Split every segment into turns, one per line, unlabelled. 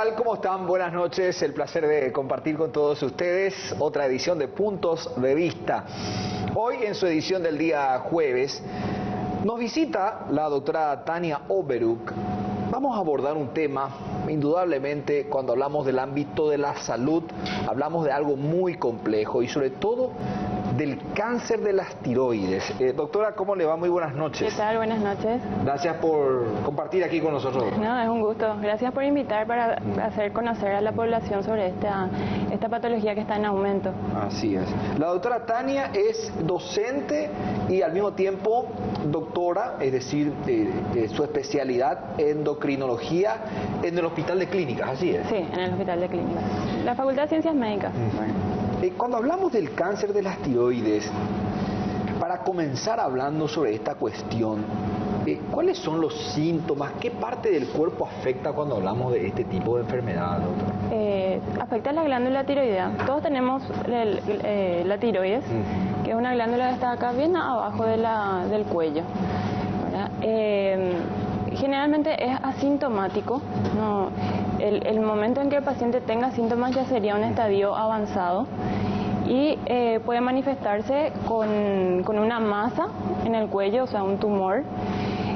tal? ¿Cómo están? Buenas noches. El placer de compartir con todos ustedes otra edición de Puntos de Vista. Hoy, en su edición del día jueves, nos visita la doctora Tania Oberuk. Vamos a abordar un tema, indudablemente, cuando hablamos del ámbito de la salud, hablamos de algo muy complejo y sobre todo del cáncer de las tiroides. Doctora, ¿cómo le va? Muy buenas noches.
¿Qué tal? Buenas noches.
Gracias por compartir aquí con nosotros.
No, es un gusto. Gracias por invitar para hacer conocer a la población sobre esta patología que está en aumento.
Así es. La doctora Tania es docente y al mismo tiempo doctora, es decir, su especialidad endocrinología en el Hospital de Clínicas, así es.
Sí, en el Hospital de Clínicas. La Facultad de Ciencias Médicas. Bueno.
Cuando hablamos del cáncer de las tiroides, para comenzar hablando sobre esta cuestión, ¿cuáles son los síntomas? ¿Qué parte del cuerpo afecta cuando hablamos de este tipo de enfermedad, doctor?
Afecta la glándula tiroidea. Todos tenemos la tiroides, que es una glándula que está acá bien abajo del cuello, ¿verdad? Generalmente es asintomático. No, el momento en que el paciente tenga síntomas ya sería un estadio avanzado y puede manifestarse con una masa en el cuello, o sea, un tumor,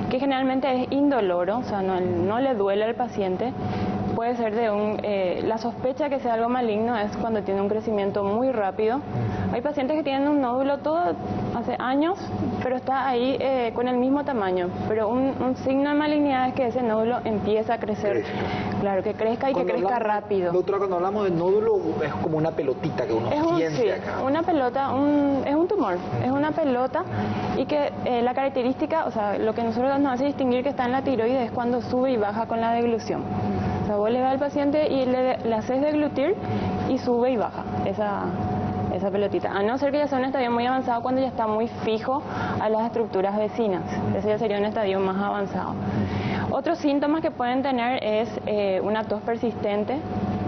que generalmente es indoloro, o sea, no le duele al paciente. Puede ser la sospecha que sea algo maligno es cuando tiene un crecimiento muy rápido. Hay pacientes que tienen un nódulo todo hace años, pero está ahí con el mismo tamaño. Pero un signo de malignidad es que ese nódulo empieza a crecer. Claro, que crezca y que crezca rápido.
Doctora, cuando hablamos de nódulo es como una pelotita que uno siente acá.
Una pelota, es un tumor, es una pelota y que la característica, o sea, lo que nosotros nos hace distinguir que está en la tiroides es cuando sube y baja con la deglución. O sea, vos le das al paciente y le haces deglutir y sube y baja esa pelotita. A no ser que ya sea un estadio muy avanzado cuando ya está muy fijo a las estructuras vecinas. Ese ya sería un estadio más avanzado. Otros síntomas que pueden tener es una tos persistente,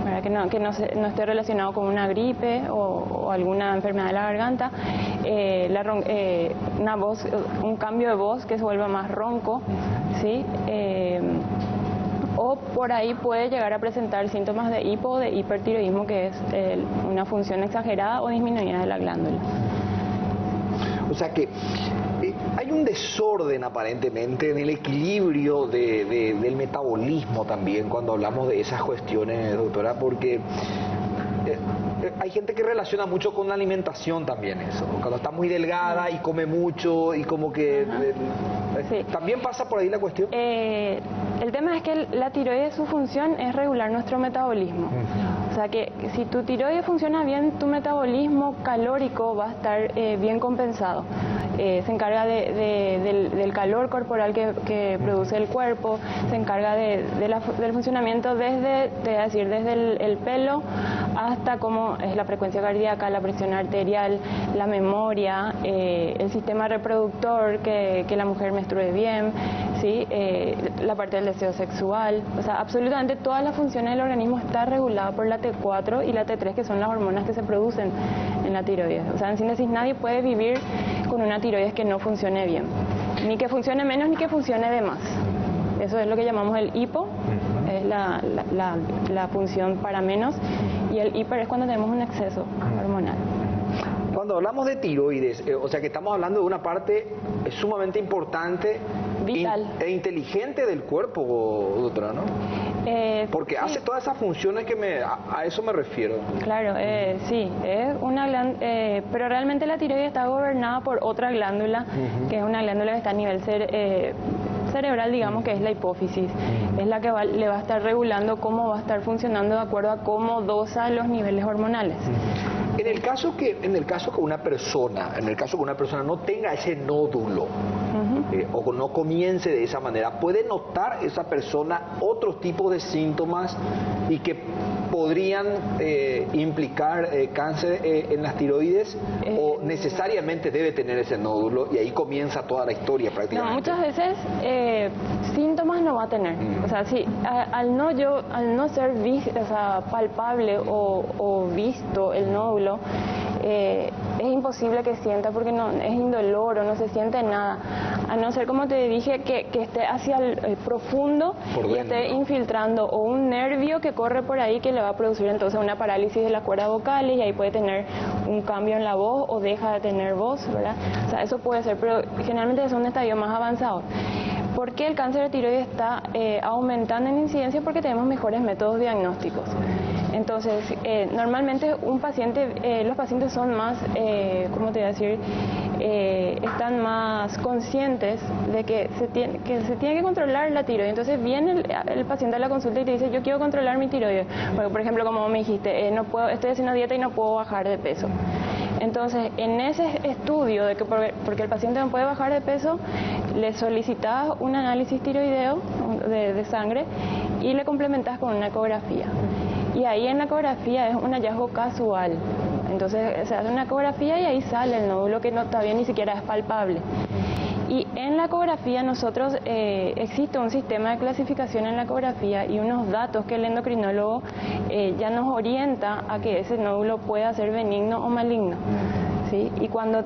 ¿verdad? Que no esté relacionado con una gripe o alguna enfermedad de la garganta. Una voz, un cambio de voz que se vuelva más ronco, ¿sí? O por ahí puede llegar a presentar síntomas de hipo o de hipertiroidismo, que es una función exagerada o disminuida de la glándula.
O sea que hay un desorden aparentemente en el equilibrio del metabolismo también cuando hablamos de esas cuestiones, doctora, porque hay gente que relaciona mucho con la alimentación también eso, cuando está muy delgada y come mucho y como que...
Sí.
¿También pasa por ahí la cuestión?
El tema es que la tiroides, su función es regular nuestro metabolismo. O sea que si tu tiroides funciona bien, tu metabolismo calórico va a estar bien compensado. Se encarga del calor corporal que produce el cuerpo, se encarga del funcionamiento desde el pelo hasta cómo es la frecuencia cardíaca, la presión arterial, la memoria, el sistema reproductor, que la mujer menstrue bien, ¿sí? La parte del deseo sexual. O sea, absolutamente todas las funciones del organismo está regulada por la T4 y la T3, que son las hormonas que se producen en la tiroides. O sea, en síntesis, nadie puede vivir con una tiroides que no funcione bien, ni que funcione menos ni que funcione de más. Eso es lo que llamamos el hipo, es la función para menos, y el hiper es cuando tenemos un exceso hormonal.
Cuando hablamos de tiroides, o sea que estamos hablando de una parte sumamente importante,
vital
e inteligente del cuerpo, doctora, ¿no? Porque sí, hace todas esas funciones que a eso me refiero.
Claro, sí, es una glándula, pero realmente la tiroides está gobernada por otra glándula, que es una glándula que está a nivel cerebral, digamos, que es la hipófisis. Es la que le va a estar regulando cómo va a estar funcionando de acuerdo a cómo dosa los niveles hormonales.
En el caso que una persona no tenga ese nódulo, o no comience de esa manera, ¿puede notar esa persona otros tipos de síntomas y que podrían implicar cáncer en las tiroides, o necesariamente debe tener ese nódulo y ahí comienza toda la historia prácticamente?
No, muchas veces síntomas no va a tener. O sea, sí, al no ser palpable o visto el nódulo, es imposible que sienta, porque no es indoloro, no se siente nada. a no ser, como te dije, que esté hacia el profundo y esté infiltrando o un nervio que corre por ahí que le va a producir entonces una parálisis de las cuerdas vocales y ahí puede tener un cambio en la voz o deja de tener voz, ¿verdad? O sea, eso puede ser, pero generalmente es un estadio más avanzado. ¿Por qué el cáncer de tiroides está aumentando en incidencia? Porque tenemos mejores métodos diagnósticos. Entonces, normalmente los pacientes son más, ¿cómo te voy a decir? Están más conscientes de que se tiene que controlar la tiroides. Entonces viene el paciente a la consulta y te dice, yo quiero controlar mi tiroides. Porque, por ejemplo, como me dijiste, no puedo, estoy haciendo dieta y no puedo bajar de peso. Entonces, en ese estudio de que porque el paciente no puede bajar de peso, le solicitas un análisis tiroideo de sangre y le complementas con una ecografía. Y ahí en la ecografía es un hallazgo casual. Entonces se hace una ecografía y ahí sale el nódulo que todavía ni siquiera es palpable. Y en la ecografía nosotros, existe un sistema de clasificación en la ecografía y unos datos que el endocrinólogo ya nos orienta a que ese nódulo pueda ser benigno o maligno. ¿Sí? Y cuando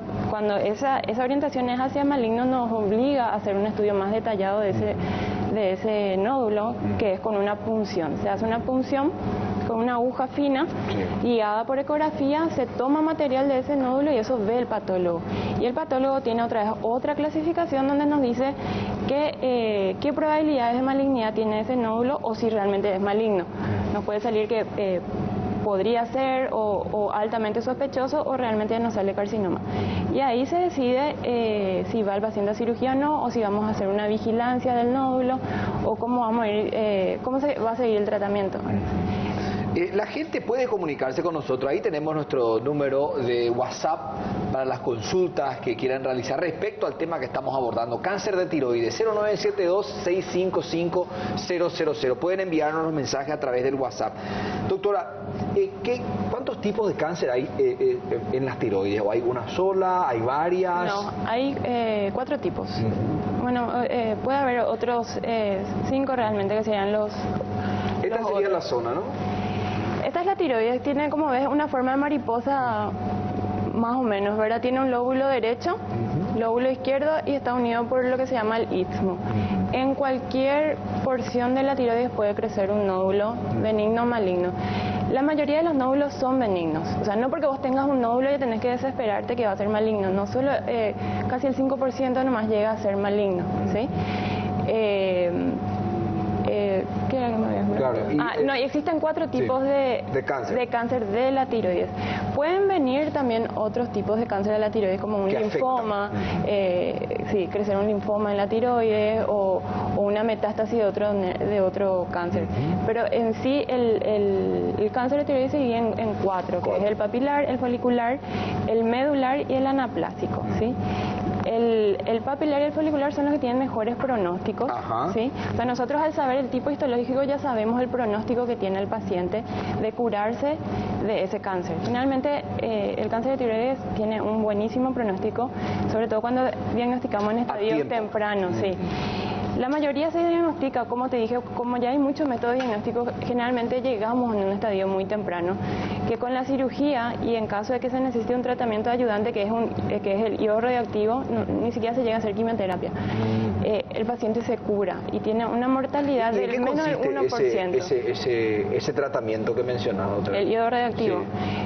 esa orientación es hacia maligno, nos obliga a hacer un estudio más detallado de ese nódulo, que es con una punción. Se hace una punción con una aguja fina, guiada por ecografía, se toma material de ese nódulo y eso ve el patólogo. Y el patólogo tiene otra clasificación donde nos dice qué probabilidades de malignidad tiene ese nódulo o si realmente es maligno. Nos puede salir que podría ser o altamente sospechoso o realmente no sale carcinoma. Y ahí se decide si va el paciente a cirugía o no, o si vamos a hacer una vigilancia del nódulo o cómo se va a seguir el tratamiento.
La gente puede comunicarse con nosotros, ahí tenemos nuestro número de WhatsApp para las consultas que quieran realizar respecto al tema que estamos abordando, cáncer de tiroides, 0972-655-000. Pueden enviarnos los mensajes a través del WhatsApp. Doctora, ¿cuántos tipos de cáncer hay en las tiroides? ¿O hay una sola? ¿Hay varias?
No, hay 4 tipos. Bueno, puede haber otros 5 realmente que serían los...
Esta sería
otros.
La zona, ¿no?
Esta es la tiroides, tiene, como ves, una forma de mariposa más o menos, ¿verdad? Tiene un lóbulo derecho, lóbulo izquierdo y está unido por lo que se llama el istmo. En cualquier porción de la tiroides puede crecer un nódulo benigno o maligno. La mayoría de los nódulos son benignos, o sea, no porque vos tengas un nódulo ya tenés que desesperarte que va a ser maligno, no solo casi el 5% nomás llega a ser maligno, ¿sí? ¿Qué era que me habías preguntado? No, y existen 4 tipos de cáncer de la tiroides. Pueden venir también otros tipos de cáncer de la tiroides, como un linfoma, crecer un linfoma en la tiroides o una metástasis de otro cáncer. Pero en sí el cáncer de tiroides se divide en 4, que es el papilar, el folicular, el medular y el anaplásico, ¿sí? El papilar y el folicular son los que tienen mejores pronósticos, ¿sí? O sea, nosotros al saber el tipo histológico ya sabemos el pronóstico que tiene el paciente de curarse de ese cáncer. Finalmente, el cáncer de tiroides tiene un buenísimo pronóstico, sobre todo cuando diagnosticamos en estadios tempranos, sí. La mayoría se diagnostica, como te dije, como ya hay muchos métodos diagnósticos, generalmente llegamos en un estadio muy temprano, que con la cirugía y en caso de que se necesite un tratamiento ayudante, que es el iodo radioactivo, ni siquiera se llega a hacer quimioterapia. El paciente se cura y tiene una mortalidad del menos del 1%.
Ese tratamiento que mencionaba, doctora? El
iodo radioactivo.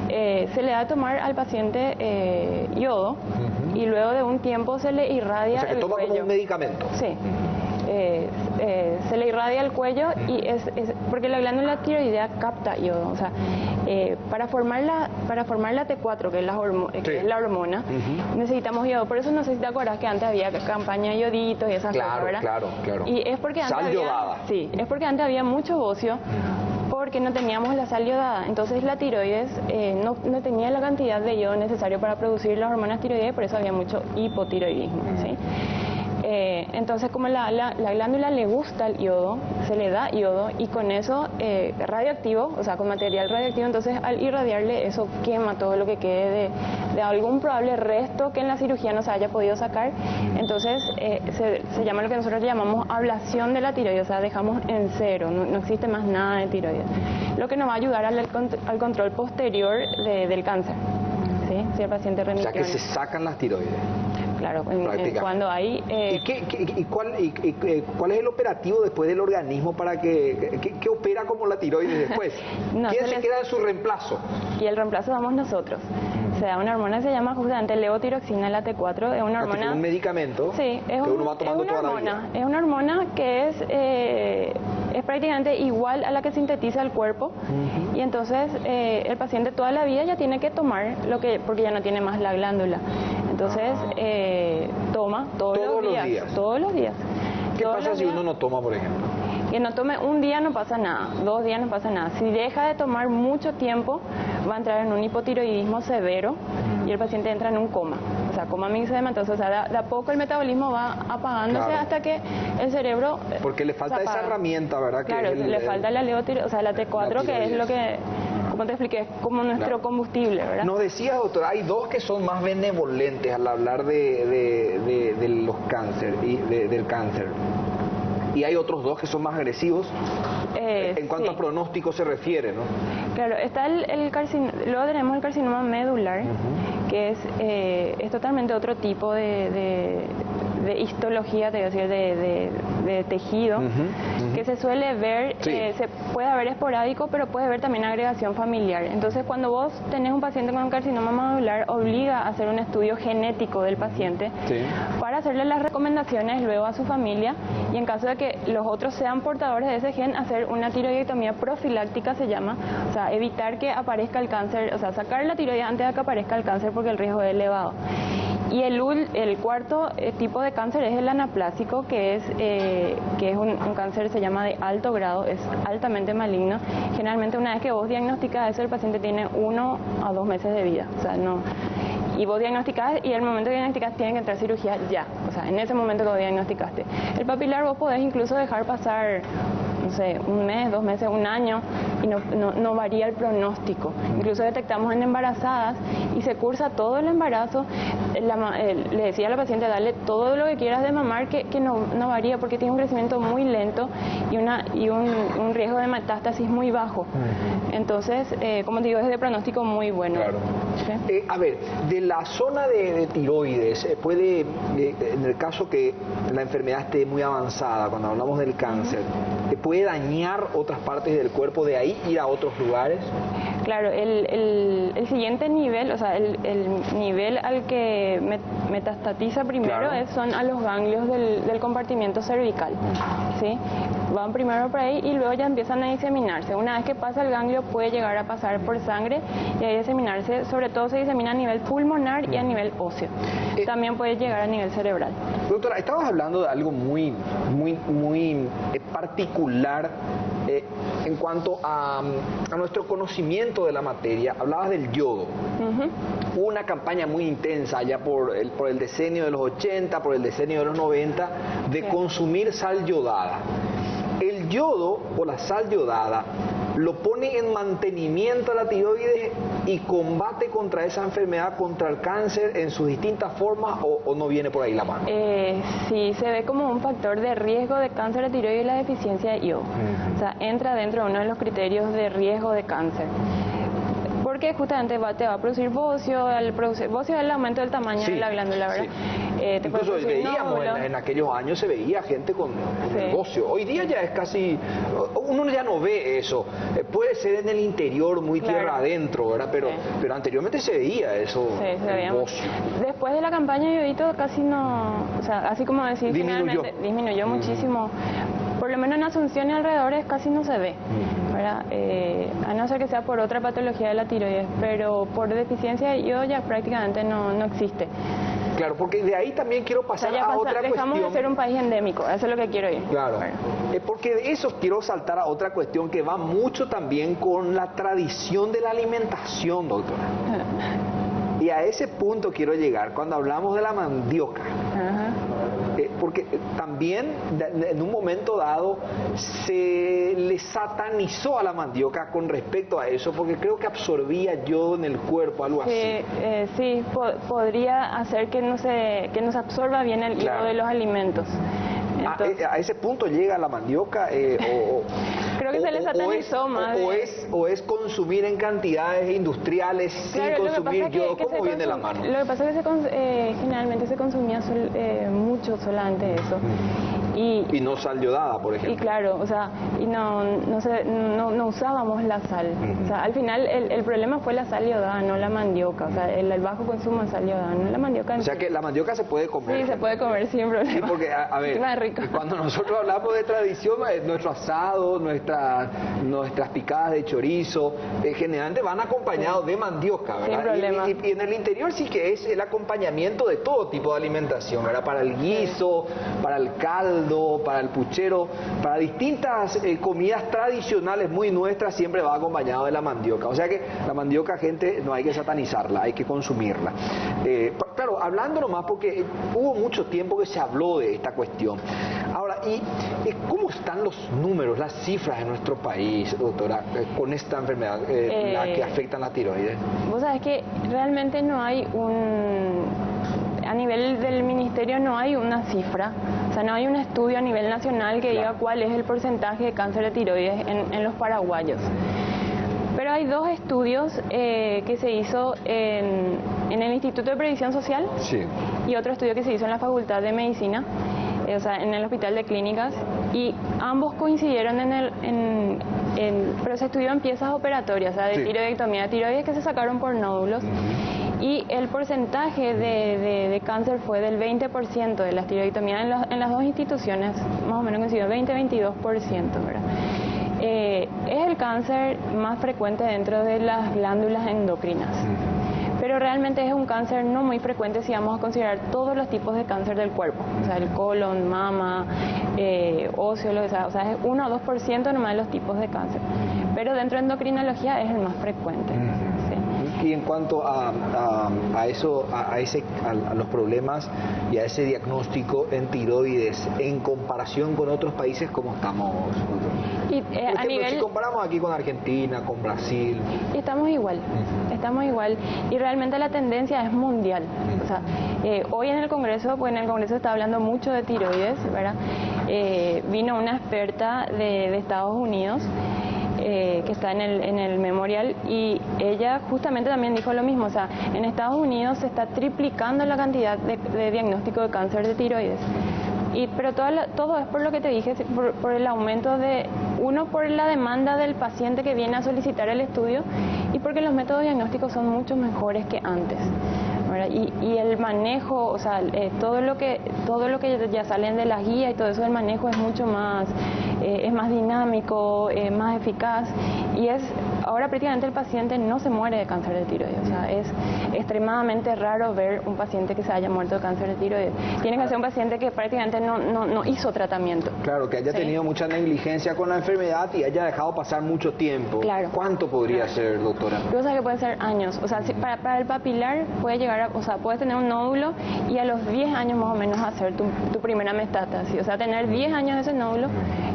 Se le da a tomar al paciente yodo y luego de un tiempo se le irradia el cuello.
Toma como un medicamento.
Sí. Se le irradia el cuello y porque la glándula tiroidea capta yodo, o sea, para formar la T4, que es la hormona, necesitamos yodo. Por eso no sé si te acuerdas que antes había campaña de yoditos y esas cosas, ¿verdad? Claro. Y es porque antes había mucho bocio, porque no teníamos la sal yodada. Entonces la tiroides no tenía la cantidad de yodo necesario para producir las hormonas tiroideas, por eso había mucho hipotiroidismo, ¿sí? Entonces, como la glándula le gusta el yodo, se le da yodo y con eso radioactivo, o sea, con material radioactivo, entonces al irradiarle eso quema todo lo que quede de algún probable resto que en la cirugía no se haya podido sacar. Entonces se llama lo que nosotros llamamos ablación de la tiroides, o sea, dejamos en cero, no existe más nada de tiroides, lo que nos va a ayudar al control posterior del cáncer, ¿sí? Si el paciente remitió.
O sea, que se sacan las tiroides.
Claro, cuando hay...
¿Cuál es el operativo después del organismo para que opera como la tiroides después?
No,
¿Quién se queda en su reemplazo?
Y el reemplazo damos nosotros. O sea, una hormona se llama justamente levotiroxina, la T4, es una hormona...
un medicamento,
sí,
que uno va tomando toda la vida.
Es una hormona que es prácticamente igual a la que sintetiza el cuerpo, y entonces el paciente toda la vida ya tiene que tomar porque ya no tiene más la glándula. Entonces toma todos los días. Todos los días.
¿Qué pasa si uno no toma, por ejemplo?
Que no tome un día no pasa nada, 2 días no pasa nada. Si deja de tomar mucho tiempo, va a entrar en un hipotiroidismo severo y el paciente entra en un coma. O sea, coma mixedema. Entonces, o sea, de a poco el metabolismo va apagándose hasta que el cerebro...
Porque le falta esa herramienta, ¿verdad?
Claro, le falta la o sea, la T4, que es lo que... Como te expliqué, es como nuestro combustible, ¿verdad?
Nos decía, doctora, hay dos que son más benevolentes al hablar de los cáncer y del cáncer. Y hay otros dos que son más agresivos en cuanto a pronóstico se refiere, ¿no?
Claro, está luego tenemos el carcinoma medular, que es totalmente otro tipo de histología, te voy a decir, de tejido, que se suele ver, se puede ver esporádico, pero puede haber también agregación familiar. Entonces, cuando vos tenés un paciente con un carcinoma medular, obliga a hacer un estudio genético del paciente para hacerle las recomendaciones luego a su familia, y en caso de que los otros sean portadores de ese gen, hacer una tiroidectomía profiláctica, se llama, o sea, evitar que aparezca el cáncer, o sea, sacar la tiroides antes de que aparezca el cáncer porque el riesgo es elevado. Y el cuarto tipo de cáncer es el anaplásico, que es un cáncer, se llama de alto grado, es altamente maligno. Generalmente una vez que vos diagnosticas eso, el paciente tiene 1 a 2 meses de vida. O sea, no... Y vos diagnosticás, y el momento que diagnosticás tiene que entrar cirugía ya, o sea, en ese momento que vos diagnosticaste. El papilar vos podés incluso dejar pasar, no sé, 1 mes, 2 meses, 1 año, y no varía el pronóstico. Incluso detectamos en embarazadas y se cursa todo el embarazo. Le decía a la paciente, dale todo lo que quieras de mamar, que no varía porque tiene un crecimiento muy lento y un riesgo de metástasis muy bajo. Entonces, como te digo, es de pronóstico muy bueno.
Claro. ¿Sí? A ver, de la zona de tiroides, puede, en el caso que la enfermedad esté muy avanzada, cuando hablamos del cáncer, ¿puede dañar otras partes del cuerpo, de ahí ir a otros lugares?
Claro, el siguiente nivel, o sea, el nivel al que metastatiza primero son a los ganglios del compartimiento cervical, ¿sí? Van primero por ahí y luego ya empiezan a diseminarse. Una vez que pasa el ganglio puede llegar a pasar por sangre y ahí diseminarse, sobre todo se disemina a nivel pulmonar y a nivel óseo. También puede llegar a nivel cerebral.
Doctora, estabas hablando de algo muy particular en cuanto a nuestro conocimiento de la materia. Hablabas del yodo. Hubo una campaña muy intensa allá por el decenio de los 80, por el decenio de los 90, de consumir sal yodada. El yodo o la sal yodada lo pone en mantenimiento a la tiroides y combate contra esa enfermedad, contra el cáncer en sus distintas formas, o no viene por ahí la mano.
Sí, se ve como un factor de riesgo de cáncer de tiroides la deficiencia de yodo. O sea, entra dentro de uno de los criterios de riesgo de cáncer. Porque justamente te va a producir bocio, al producir bocio es el aumento del tamaño de la glándula, ¿verdad?
Incluso veíamos en aquellos años, se veía gente con el bocio. Hoy día ya es casi, uno ya no ve eso. Puede ser en el interior, muy tierra adentro, ¿verdad? Pero anteriormente se veía eso, el bocio.
Después de la campaña de yodito casi no, o sea, así como decir, disminuyó muchísimo. Por lo menos en Asunción y alrededores casi no se ve, ¿verdad? A no ser que sea por otra patología de la tiroides, pero por deficiencia de yodo ya prácticamente no existe.
Claro, porque de ahí también quiero pasar a otra cuestión.
Dejamos de ser un país endémico, eso es lo que quiero ir.
Claro, porque de eso quiero saltar a otra cuestión que va mucho también con la tradición de la alimentación, doctora. Y a ese punto quiero llegar cuando hablamos de la mandioca. Porque también en un momento dado se le satanizó a la mandioca con respecto a eso, porque creo que absorbía yodo en el cuerpo, algo así.
Sí, podría hacer que no se absorba bien el yodo de los alimentos. Entonces,
¿A ese punto llega la mandioca?
Creo creo que se le satanizó más.
O es consumir en cantidades industriales sin consumir yodo. ¿Cómo viene la mano?
Lo que pasa es que generalmente se consumía mucho sol antes de eso.
Y no sal yodada, por ejemplo.
Y claro, o sea, y no usábamos la sal. O sea, al final el problema fue la sal yodada, no la mandioca. O sea, el bajo consumo de sal yodada, no la mandioca.
O sea que la mandioca se puede comer.
Sí, se puede comer sin problema.
Sí, porque, a ver,
más rico.
Cuando nosotros hablamos de tradición, nuestro asado, nuestras picadas de chorizo, generalmente van acompañados de mandioca, ¿verdad?
Sin problema.
Y en el interior sí que es el acompañamiento de todo tipo de alimentación, ¿verdad? Para el guiso, para el caldo, para el puchero, para distintas comidas tradicionales muy nuestras, siempre va acompañado de la mandioca. O sea que la mandioca, gente, no hay que satanizarla, hay que consumirla. Claro, hablando nomás porque hubo mucho tiempo que se habló de esta cuestión. Ahora, ¿y cómo están los números, las cifras en nuestro país, doctora, con esta enfermedad, la que afecta la tiroides?
Vos sabés que realmente no hay a nivel del ministerio no hay una cifra, o sea, no hay un estudio a nivel nacional que diga cuál es el porcentaje de cáncer de tiroides en los paraguayos. Pero hay dos estudios que se hizo en el Instituto de Previsión Social y otro estudio que se hizo en la Facultad de Medicina, o sea, en el Hospital de Clínicas, y ambos coincidieron pero se estudió en piezas operatorias, o sea, de tiroidectomía de tiroides que se sacaron por nódulos. Y el porcentaje de cáncer fue del 20% de las tiroidectomías en las dos instituciones, más o menos coincidió, 20-22%, ¿verdad? Es el cáncer más frecuente dentro de las glándulas endocrinas. Pero realmente es un cáncer no muy frecuente si vamos a considerar todos los tipos de cáncer del cuerpo, o sea, el colon, mama, óseo, o sea, es 1 o 2% nomás de los tipos de cáncer. Pero dentro de endocrinología es el más frecuente.
Y en cuanto a los problemas y a ese diagnóstico en tiroides, en comparación con otros países, ¿cómo estamos?
Y,
a nivel... Si comparamos aquí con Argentina, con Brasil...
Estamos igual, y realmente la tendencia es mundial. O sea, hoy en el Congreso, pues en el Congreso está hablando mucho de tiroides, ¿verdad? Vino una experta de Estados Unidos, que está en el memorial, y ella justamente también dijo lo mismo. O sea, en Estados Unidos se está triplicando la cantidad de diagnóstico de cáncer de tiroides. Pero todo es por lo que te dije, por el aumento por la demanda del paciente que viene a solicitar el estudio, y porque los métodos diagnósticos son mucho mejores que antes, ¿verdad? Y el manejo, o sea, todo lo que ya salen de las guías y todo eso, el manejo es mucho más, es más dinámico, más eficaz, y ahora prácticamente el paciente no se muere de cáncer de tiroides. O sea, es extremadamente raro ver un paciente que se haya muerto de cáncer de tiroides. Tiene que ser un paciente que prácticamente no hizo tratamiento.
Claro, que haya tenido mucha negligencia con la enfermedad y haya dejado pasar mucho tiempo.
Claro.
¿Cuánto podría ser, doctora?
Yo sé que pueden ser años. O sea, para el papilar puede llegar o sea, puedes tener un nódulo y a los 10 años más o menos hacer tu primera metástasis. O sea, tener 10 años de ese nódulo,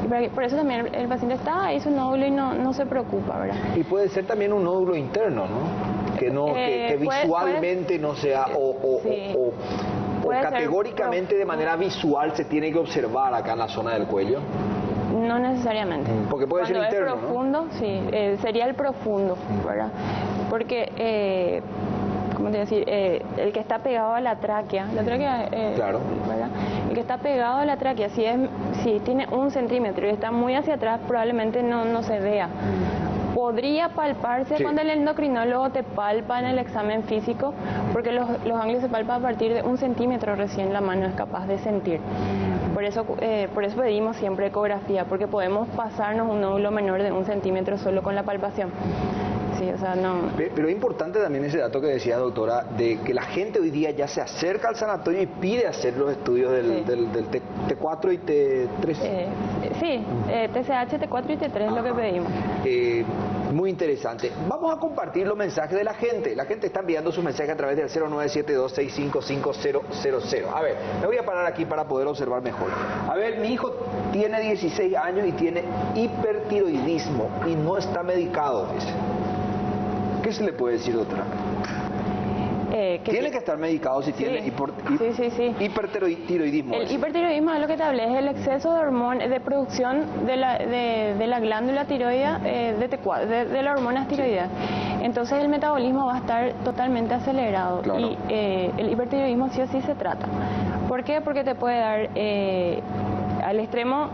y por eso también el paciente está ahí, su nódulo, y no se preocupa, ¿verdad?
Y puede ser también un nódulo interno, ¿no? Que visualmente no sea, o categóricamente de manera visual se tiene que observar acá en la zona del cuello.
No necesariamente.
Porque puede ser interno,
es profundo, ¿no? Sí, sería el profundo, ¿verdad? Porque, ¿cómo te voy a decir? El que está pegado a la tráquea,
claro.
¿verdad? El que está pegado a la tráquea, si tiene 1 centímetro y está muy hacia atrás, probablemente no se vea. Podría palparse cuando el endocrinólogo te palpa en el examen físico, porque los ganglios se palpan a partir de 1 centímetro, recién la mano es capaz de sentir. Por eso pedimos siempre ecografía, porque podemos pasarnos un nódulo menor de 1 centímetro solo con la palpación. Sí, o sea, no.
Pero es importante también ese dato que decía, doctora, de que la gente hoy día ya se acerca al sanatorio y pide hacer los estudios del T4 y T3.
TSH, T4 y T3 es lo que pedimos.
Muy interesante. Vamos a compartir los mensajes de la gente. La gente está enviando sus mensajes a través del 0972-655-000. A ver, me voy a parar aquí para poder observar mejor. A ver, mi hijo tiene 16 años y tiene hipertiroidismo y no está medicado, dice. ¿Qué se le puede decir, doctora? tiene que estar medicado si tiene hipertiroidismo.
El hipertiroidismo es lo que te hablé, es el exceso de hormona, de producción de la glándula tiroidea, de las hormonas tiroideas. Entonces el metabolismo va a estar totalmente acelerado. Claro. Y el hipertiroidismo sí o sí se trata. ¿Por qué? Porque te puede dar al extremo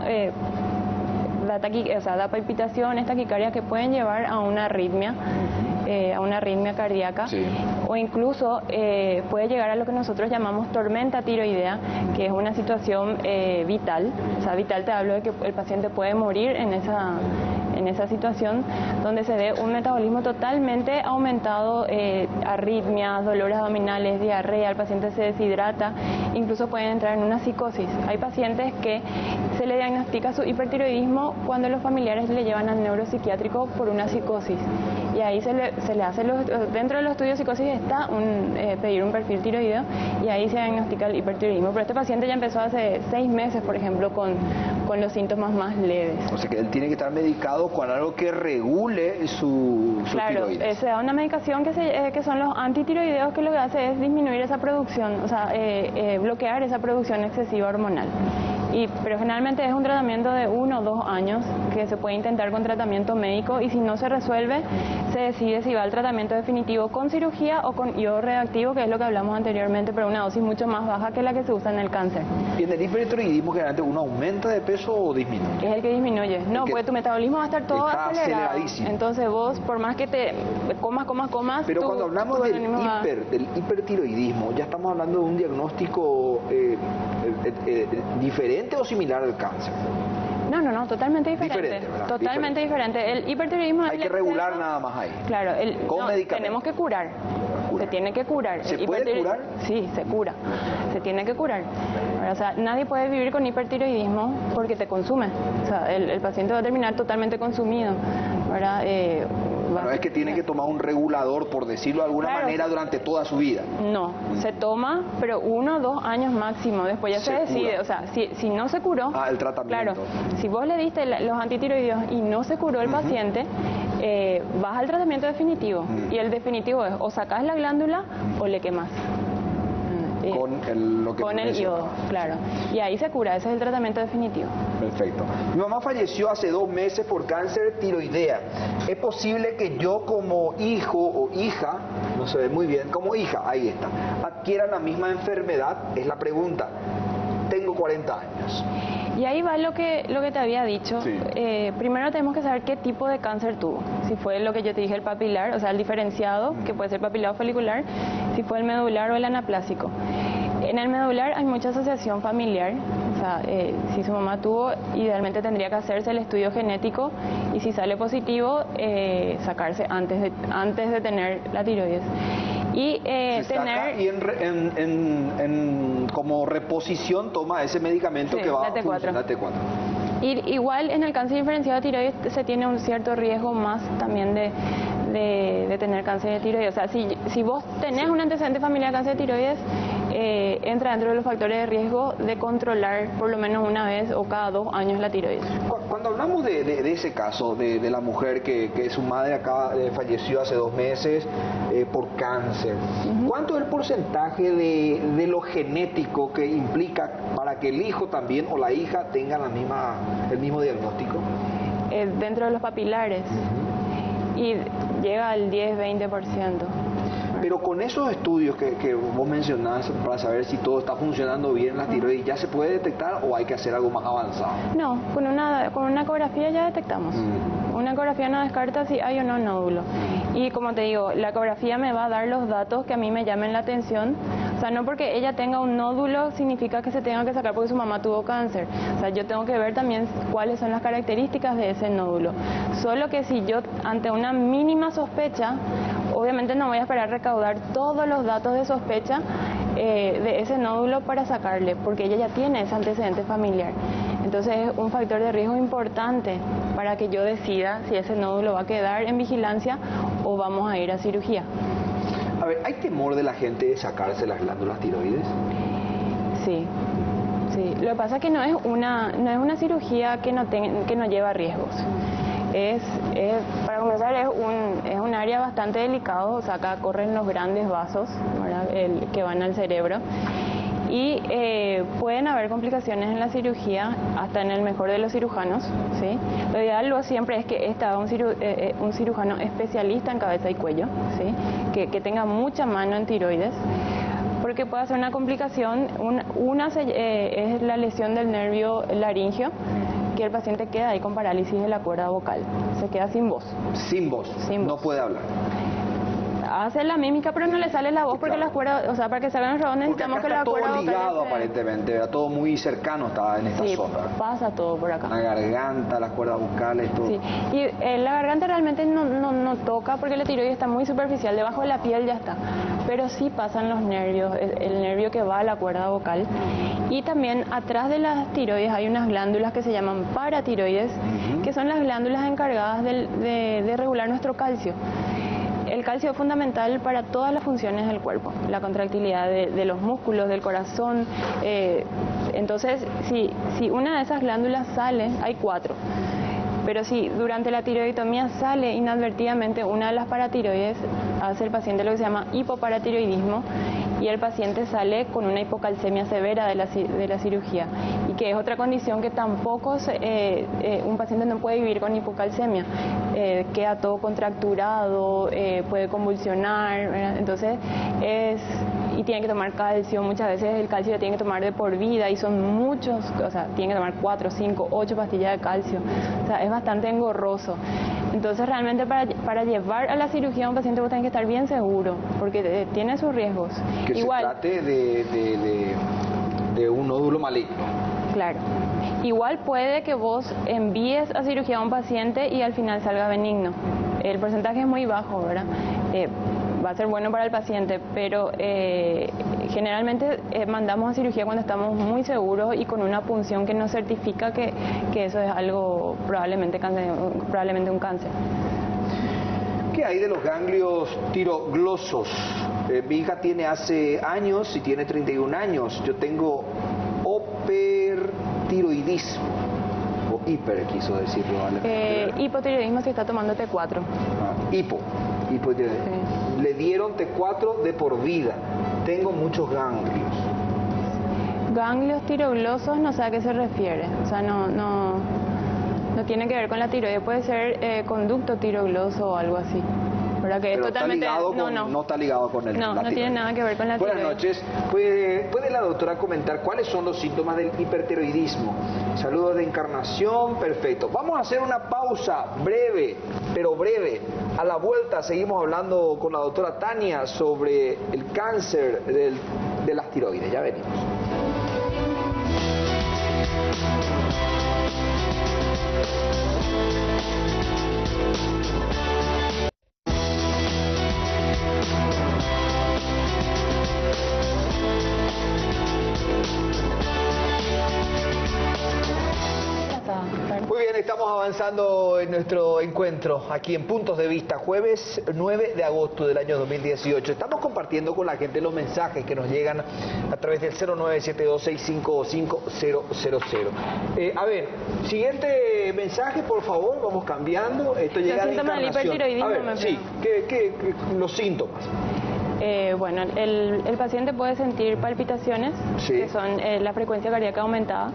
da palpitaciones, taquicardias que pueden llevar a una arritmia. A una arritmia cardíaca, sí. O incluso puede llegar a lo que nosotros llamamos tormenta tiroidea, que es una situación vital. O sea, vital te hablo de que el paciente puede morir en esa situación, donde se ve un metabolismo totalmente aumentado, arritmias, dolores abdominales, diarrea, el paciente se deshidrata, incluso pueden entrar en una psicosis. Hay pacientes que se le diagnostica su hipertiroidismo cuando los familiares le llevan al neuropsiquiátrico por una psicosis, y ahí se le hace dentro de los estudios de psicosis está pedir un perfil tiroideo, y ahí se diagnostica el hipertiroidismo. Pero este paciente ya empezó hace 6 meses, por ejemplo, con los síntomas más leves.
O sea que él tiene que estar medicado con algo que regule su tiroides.
Claro, se da una medicación que son los antitiroideos, que lo que hace es disminuir esa producción, o sea, bloquear esa producción excesiva hormonal. Pero generalmente es un tratamiento de 1 o 2 años que se puede intentar con tratamiento médico, y si no se resuelve, se decide si va al tratamiento definitivo con cirugía o con iodo reactivo, que es lo que hablamos anteriormente, pero una dosis mucho más baja que la que se usa en el cáncer.
¿Y en el hipertiroidismo generalmente uno aumenta de peso o disminuye?
Es el que disminuye. No, porque tu metabolismo va a estar todo acelerado. Entonces vos, por más que te comas...
Pero cuando hablamos del hipertiroidismo, ya estamos hablando de un diagnóstico diferente o similar al cáncer.
No, totalmente diferente. Totalmente diferente. El hipertiroidismo
hay que regular nada más ahí.
Claro, tenemos que curar. Se tiene que curar.
¿Se puede curar?
Sí, se cura. Se tiene que curar. O sea, nadie puede vivir con hipertiroidismo porque te consume. O sea, el paciente va a terminar totalmente consumido. ¿Verdad?
Bueno, es que tiene que tomar un regulador, por decirlo de alguna manera, durante toda su vida.
No, se toma, pero 1 o 2 años máximo. Después ya se decide. O sea, si no se curó...
el tratamiento.
Claro, si vos le diste los antitiroideos y no se curó el paciente, vas al tratamiento definitivo. Y el definitivo es o sacás la glándula o le quemás.
Con
el iodo, claro. Y ahí se cura, ese es el tratamiento definitivo.
Perfecto. Mi mamá falleció hace 2 meses por cáncer tiroidea. ¿Es posible que yo como hijo o hija, no se ve muy bien, como hija, ahí está, adquiera la misma enfermedad? Es la pregunta. Tengo 40 años.
Y ahí va lo que te había dicho. Sí. Primero tenemos que saber qué tipo de cáncer tuvo. Si fue lo que yo te dije, el papilar, o sea, el diferenciado, que puede ser papilado folicular, si fue el medular o el anaplásico. En el medular hay mucha asociación familiar. O sea, si su mamá tuvo, idealmente tendría que hacerse el estudio genético, y si sale positivo, sacarse antes de tener la tiroides. Y
como reposición toma ese medicamento que va
a funcionar,
la T4.
Y igual en el cáncer diferenciado de tiroides se tiene un cierto riesgo más también de tener cáncer de tiroides. O sea, si vos tenés un antecedente familiar de cáncer de tiroides, entra dentro de los factores de riesgo de controlar por lo menos una vez o cada 2 años la tiroides.
Cuando hablamos de ese caso, de la mujer que su madre falleció hace 2 meses por cáncer, ¿cuánto es el porcentaje de lo genético que implica para que el hijo también o la hija tengan el mismo diagnóstico?
Dentro de los papilares, y llega al 10-20%.
Pero con esos estudios que vos mencionás para saber si todo está funcionando bien en la tiroides, ¿ya se puede detectar o hay que hacer algo más avanzado?
No, con una ecografía ya detectamos. Una ecografía no descarta si hay o no nódulo. Y como te digo, la ecografía me va a dar los datos que a mí me llamen la atención. O sea, no porque ella tenga un nódulo significa que se tenga que sacar porque su mamá tuvo cáncer. O sea, yo tengo que ver también cuáles son las características de ese nódulo. Solo que si yo, ante una mínima sospecha, obviamente no voy a esperar recaudar todos los datos de sospecha de ese nódulo para sacarle, porque ella ya tiene ese antecedente familiar. Entonces es un factor de riesgo importante para que yo decida si ese nódulo va a quedar en vigilancia o vamos a ir a cirugía.
A ver, ¿hay temor de la gente de sacarse las glándulas tiroides?
Sí. Lo que pasa es que no es una cirugía que no lleva riesgos. Para comenzar, es un área bastante delicado, o sea, acá corren los grandes vasos, ¿verdad? Que van al cerebro. Y pueden haber complicaciones en la cirugía, hasta en el mejor de los cirujanos, ¿sí? Lo ideal siempre es que un cirujano especialista en cabeza y cuello, ¿sí? Que tenga mucha mano en tiroides, porque puede ser una complicación. Es la lesión del nervio laringio, que el paciente queda ahí con parálisis de la cuerda vocal, se queda sin voz.
Sin voz, no puede hablar.
Hace la mímica, pero no le sale la voz, porque las cuerdas, o sea, para que salgan los robots necesitamos que la cuerda vocal...
Está todo ligado aparentemente, era todo muy cercano, estaba en esta zona.
Pasa todo por acá.
La garganta, las cuerdas vocales, todo.
Sí, y la garganta realmente no toca, porque la tiroides está muy superficial, debajo de la piel ya está. Pero sí pasan los nervios, el nervio que va a la cuerda vocal. Y también atrás de las tiroides hay unas glándulas que se llaman paratiroides, que son las glándulas encargadas de regular nuestro calcio. El calcio es fundamental para todas las funciones del cuerpo, la contractilidad de los músculos, del corazón. Entonces, si una de esas glándulas sale, hay 4. Pero si durante la tiroidectomía sale inadvertidamente una de las paratiroides, hace el paciente lo que se llama hipoparatiroidismo, y el paciente sale con una hipocalcemia severa de la cirugía, y que es otra condición que tampoco un paciente no puede vivir con hipocalcemia. Queda todo contracturado, puede convulsionar, ¿verdad? Entonces y tiene que tomar calcio. Muchas veces el calcio lo tiene que tomar de por vida, y son muchos, o sea, tiene que tomar 4, 5, 8 pastillas de calcio. O sea, es bastante engorroso. Entonces, realmente para llevar a la cirugía a un paciente vos tenés que estar bien seguro, porque tiene sus riesgos.
Que igual, se trate de un nódulo maligno.
Claro. Igual puede que vos envíes a cirugía a un paciente y al final salga benigno. El porcentaje es muy bajo, ¿verdad? Va a ser bueno para el paciente, pero generalmente mandamos a cirugía cuando estamos muy seguros y con una punción que nos certifica que eso es algo probablemente un cáncer.
¿Qué hay de los ganglios tiroglosos? Mi hija tiene hace años y tiene 31 años. Yo tengo hipertiroidismo. O hiper, quiso decirlo.
Hipotiroidismo si está tomando T4.
Hipotiroidismo. Sí. Le dieron T4 de por vida. Tengo muchos ganglios.
Ganglios tiroglosos, no sé a qué se refiere. O sea, no tiene que ver con la tiroides. Puede ser conducto tirogloso o algo así. ¿Verdad? Que es totalmente...
no está ligado con el...
No tiene nada que ver con la tiroides.
Buenas noches. ¿Puede la doctora comentar cuáles son los síntomas del hipertiroidismo? Saludos de Encarnación. Perfecto. Vamos a hacer una pausa breve, pero breve. A la vuelta seguimos hablando con la doctora Tania sobre el cáncer de las tiroides. Ya venimos. Muy bien, estamos avanzando en nuestro encuentro aquí en Puntos de Vista, jueves 9 de agosto del año 2018. Estamos compartiendo con la gente los mensajes que nos llegan a través del 0972655000. A ver, siguiente mensaje, por favor, vamos cambiando. Esto llega de Encarnación. A ver, sí, ¿qué los síntomas?
Bueno, el paciente puede sentir palpitaciones, sí, que son la frecuencia cardíaca aumentada,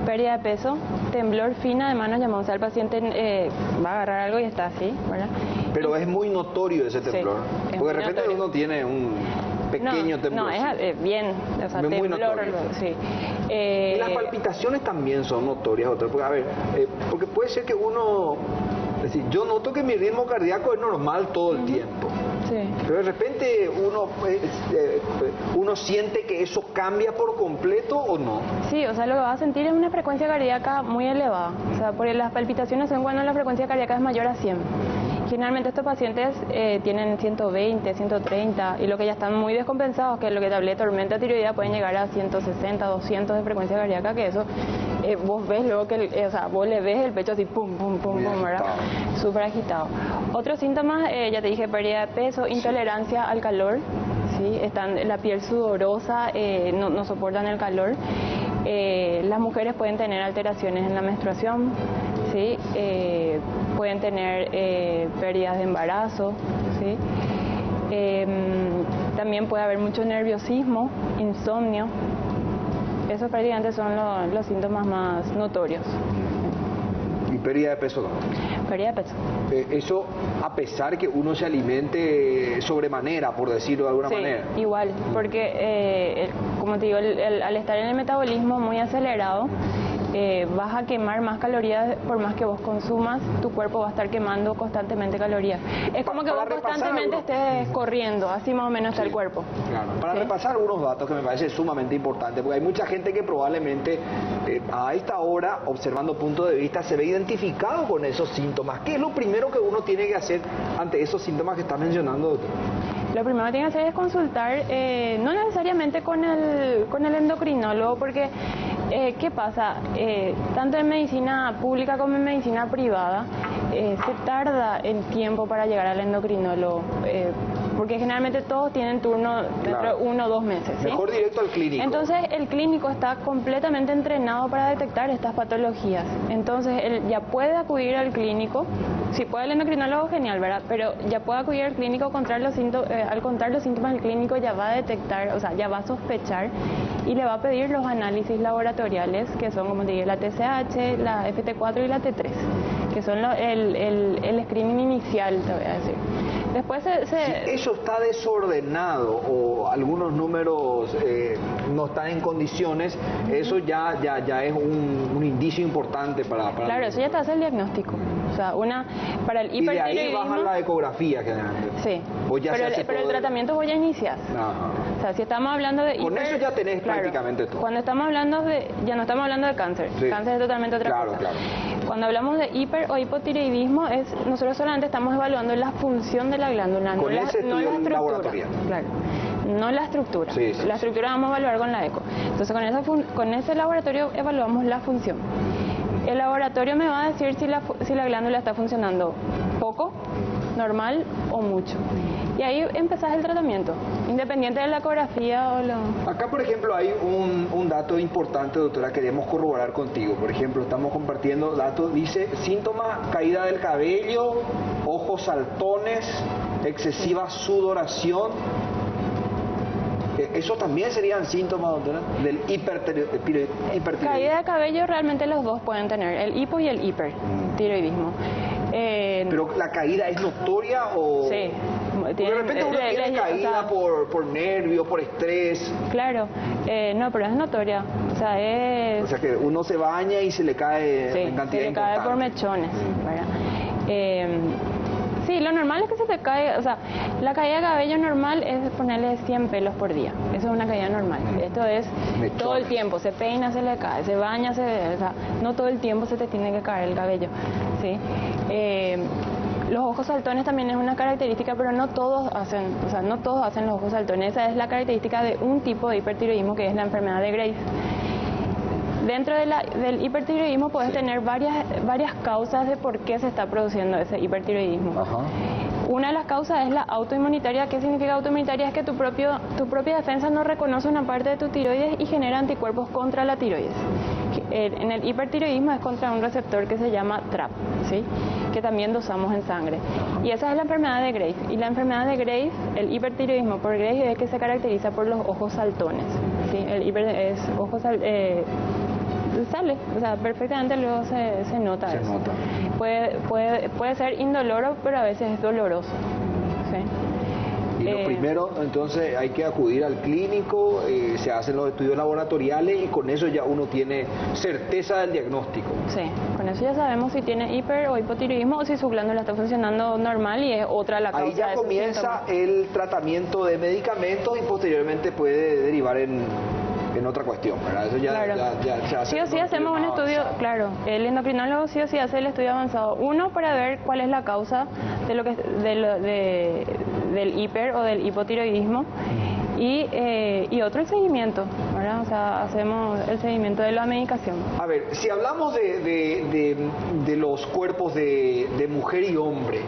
pérdida de peso, temblor fina de manos, llamamos, o sea, el paciente va a agarrar algo y está así, ¿verdad?
Pero es muy notorio ese temblor, sí, porque de repente notorio. Uno tiene un pequeño temblor.
No, es bien, o sea, temblor,
muy notorio.
Sí.
Y las palpitaciones también son notorias, porque, a ver, porque puede ser que uno... Es decir, yo noto que mi ritmo cardíaco es normal todo el tiempo. Sí. Pero de repente uno siente que eso cambia por completo o no.
Sí, o sea, lo que vas a sentir es una frecuencia cardíaca muy elevada. O sea, porque las palpitaciones son cuando la frecuencia cardíaca es mayor a 100. Generalmente estos pacientes tienen 120, 130 y lo que ya están muy descompensados, que es lo que te hablé, tormenta tiroidea, pueden llegar a 160, 200 de frecuencia cardíaca, que eso vos ves luego que, o sea, vos le ves el pecho así pum, pum, pum, pum, ¿verdad? Súper agitado. Otros síntomas, ya te dije, pérdida de peso, intolerancia al calor, ¿sí? Están la piel sudorosa, no soportan el calor. Las mujeres pueden tener alteraciones en la menstruación, ¿sí? pueden tener pérdidas de embarazo, ¿sí? También puede haber mucho nerviosismo, insomnio. Esos prácticamente son los síntomas más notorios.
Y pérdida de peso, ¿no?
Pérdida de peso.
Eso a pesar que uno se alimente sobremanera, por decirlo de alguna manera.
Igual, porque como te digo, al estar en el metabolismo muy acelerado, vas a quemar más calorías. Por más que vos consumas, tu cuerpo va a estar quemando constantemente calorías. Es como que vos constantemente estés corriendo, así más o menos está el cuerpo.
Claro. Para repasar algunos datos que me parece sumamente importante, porque hay mucha gente que probablemente a esta hora, observando puntos de vista, se ve identificado con esos síntomas. ¿Qué es lo primero que uno tiene que hacer ante esos síntomas que está mencionando, doctor?
Lo primero que tiene que hacer es consultar, no necesariamente con el endocrinólogo, porque ¿qué pasa? Tanto en medicina pública como en medicina privada, se tarda el tiempo para llegar al endocrinólogo, porque generalmente todos tienen turno dentro de 1 o 2 meses, ¿sí?
Mejor directo al clínico.
Entonces el clínico está completamente entrenado para detectar estas patologías. Entonces él ya puede acudir al clínico, si puede el endocrinólogo, genial, ¿verdad? Pero ya puede acudir al clínico, al contar los síntomas del clínico ya va a detectar, o sea, ya va a sospechar y le va a pedir los análisis laboratoriales, que son, como te dije, la TSH, la FT4 y la T3, que son el screening inicial, te voy a decir. Después
Si eso está desordenado o algunos números no están en condiciones, eso ya es un indicio importante para
claro, eso ya te hace el diagnóstico. O sea, para el hipertiroidismo...
Y de ahí baja la ecografía generalmente.
Sí, pero el tratamiento vos ya inicias. O sea, si estamos hablando de
con eso ya tenés prácticamente todo.
Cuando estamos hablando ya no estamos hablando de cáncer.
Sí.
Cáncer es totalmente otra cosa.
Claro.
Cuando hablamos de hiper o hipotiroidismo, nosotros solamente estamos evaluando la función de la glándula, no la estructura.
Laboratorial.
Claro. No la estructura.
Sí.
La estructura vamos a evaluar con la eco. Entonces con ese laboratorio evaluamos la función. El laboratorio me va a decir si la glándula está funcionando poco, normal o mucho. Y ahí empezás el tratamiento, independiente de la ecografía o lo...
Acá, por ejemplo, hay un dato importante, doctora, queremos corroborar contigo. Por ejemplo, estamos compartiendo datos, dice síntomas: caída del cabello, ojos saltones, excesiva sudoración. ¿Eso también serían síntomas, doctora, del hipertiroidismo?
Caída de cabello realmente los dos pueden tener, el hipo y el hipertiroidismo.
¿Pero la caída es notoria o...?
Sí.
De repente uno tiene caída por nervios, por estrés.
Claro, no, pero es notoria. O sea,
que uno se baña y se le cae en cantidad
se le cae por mechones, ¿verdad? Sí, lo normal es que se te cae, o sea, la caída de cabello normal es ponerle 100 pelos por día. Eso es una caída normal. Esto es mechones. Todo el tiempo, se peina, se le cae, se baña, o sea, no todo el tiempo se te tiene que caer el cabello, ¿sí? Los ojos saltones también es una característica, pero no todos hacen los ojos saltones. Esa es la característica de un tipo de hipertiroidismo, que es la enfermedad de Graves. Dentro del hipertiroidismo puedes tener varias causas de por qué se está produciendo ese hipertiroidismo.
Ajá.
Una de las causas es la autoinmunitaria. ¿Qué significa autoinmunitaria? Es que tu propia defensa no reconoce una parte de tu tiroides y genera anticuerpos contra la tiroides. En el hipertiroidismo es contra un receptor que se llama TRAP, ¿sí? Que también dosamos en sangre. Y esa es la enfermedad de Graves. Y la enfermedad de Graves, el hipertiroidismo por Graves, es que se caracteriza por los ojos saltones, ¿sí? El hiper es ojos sale, o sea, perfectamente luego se nota
se
eso.
Nota.
Puede ser indoloro, pero a veces es doloroso, ¿sí?
Y lo primero, entonces, hay que acudir al clínico, se hacen los estudios laboratoriales y con eso ya uno tiene certeza del diagnóstico.
Sí, con eso ya sabemos si tiene hiper o hipotiroidismo o si su glándula está funcionando normal y es otra la causa.
Ahí ya comienza el tratamiento de medicamentos y posteriormente puede derivar en otra cuestión, ¿verdad? Eso ya,
claro.
ya se hace.
Sí o sí hacemos un estudio, claro, el endocrinólogo sí o sí hace el estudio avanzado. Uno, para ver cuál es la causa del hiper o del hipotiroidismo y otro el seguimiento, ¿verdad? O sea, hacemos el seguimiento de la medicación.
A ver, si hablamos de los cuerpos de mujer y hombre,